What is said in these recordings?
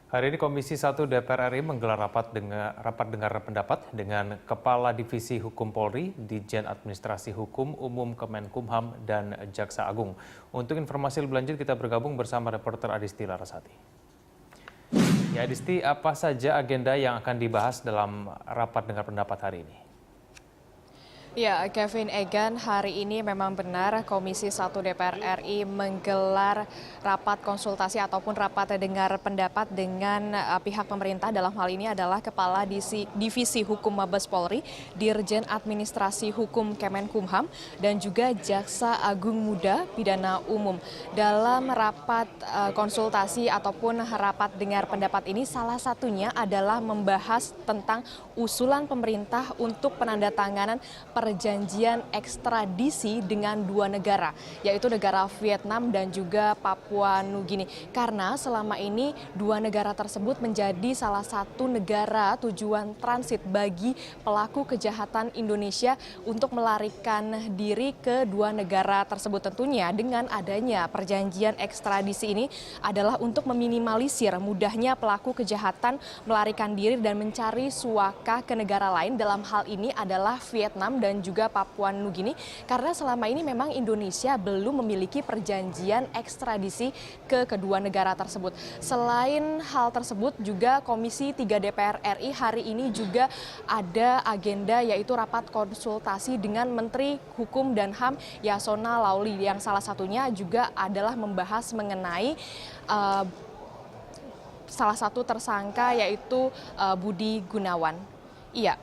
Hari ini Komisi 1 DPR RI menggelar rapat dengar pendapat dengan Kepala Divisi Hukum Polri, Ditjen Administrasi Hukum Umum Kemenkumham, dan Jaksa Agung. Untuk informasi lebih lanjut kita bergabung bersama reporter Adisti Larasati. Ya Adisti, apa saja agenda yang akan dibahas dalam rapat dengar pendapat hari ini? Ya, Kevin Egan, hari ini memang benar Komisi 1 DPR RI menggelar rapat konsultasi ataupun rapat dengar pendapat dengan pihak pemerintah. Dalam hal ini adalah Kepala Divisi Hukum Mabes Polri, Dirjen Administrasi Hukum Kemenkumham, dan juga Jaksa Agung Muda Pidana Umum. Dalam rapat konsultasi ataupun rapat dengar pendapat ini, salah satunya adalah membahas tentang usulan pemerintah untuk penandatanganan perjanjian ekstradisi dengan dua negara, yaitu negara Vietnam dan juga Papua Nugini. Karena selama ini dua negara tersebut menjadi salah satu negara tujuan transit bagi pelaku kejahatan Indonesia untuk melarikan diri ke dua negara tersebut. Tentunya dengan adanya perjanjian ekstradisi ini adalah untuk meminimalisir mudahnya pelaku kejahatan melarikan diri dan mencari suaka ke negara lain. Dalam hal ini adalah Vietnam dan juga Papua Nugini, karena selama ini memang Indonesia belum memiliki perjanjian ekstradisi ke kedua negara tersebut. Selain hal tersebut juga Komisi 3 DPR RI hari ini juga ada agenda yaitu rapat konsultasi dengan Menteri Hukum dan HAM Yasona Laoly, yang salah satunya juga adalah membahas mengenai salah satu tersangka yaitu Budi Gunawan. Iya.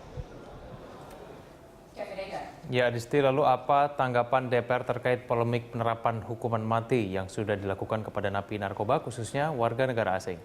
Ya Adisti, lalu apa tanggapan DPR terkait polemik penerapan hukuman mati yang sudah dilakukan kepada napi narkoba khususnya warga negara asing?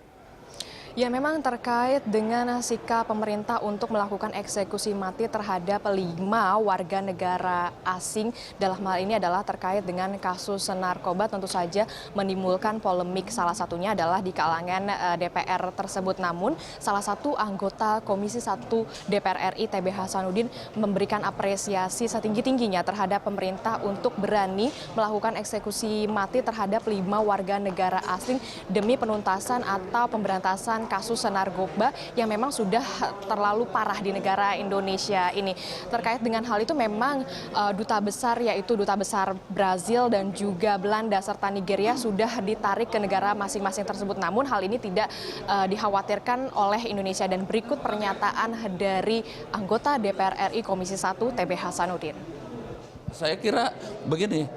Ya, memang terkait dengan sikap pemerintah untuk melakukan eksekusi mati terhadap 5 warga negara asing. Dalam hal ini adalah terkait dengan kasus narkoba, tentu saja menimbulkan polemik. Salah satunya adalah di kalangan DPR tersebut. Namun salah satu anggota Komisi 1 DPR RI TB Hasanuddin memberikan apresiasi setinggi-tingginya terhadap pemerintah untuk berani melakukan eksekusi mati terhadap 5 warga negara asing demi penuntasan atau pemberantasan kasus narkoba yang memang sudah terlalu parah di negara Indonesia ini. Terkait dengan hal itu memang duta besar yaitu duta besar Brazil dan juga Belanda serta Nigeria sudah ditarik ke negara masing-masing tersebut. Namun hal ini tidak dikhawatirkan oleh Indonesia, dan berikut pernyataan dari anggota DPR RI Komisi 1 TB Hasanuddin. Saya kira begini,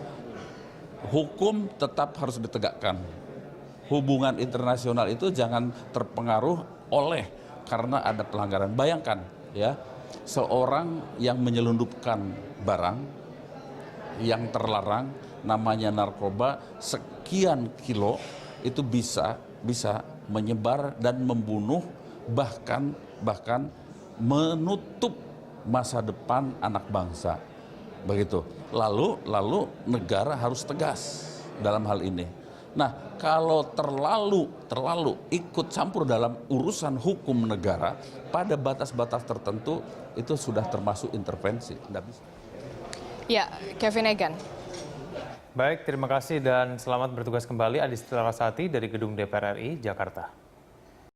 hukum tetap harus ditegakkan. Hubungan internasional itu jangan terpengaruh oleh karena ada pelanggaran. Bayangkan ya, seorang yang menyelundupkan barang yang terlarang namanya narkoba sekian kilo itu bisa menyebar dan membunuh, bahkan menutup masa depan anak bangsa. Begitu. Lalu negara harus tegas dalam hal ini. Nah, kalau terlalu ikut campur dalam urusan hukum negara pada batas-batas tertentu, itu sudah termasuk intervensi. Nggak bisa. Ya, Kevin Egan. Baik, terima kasih dan selamat bertugas kembali Adisti Larasati dari Gedung DPR RI, Jakarta.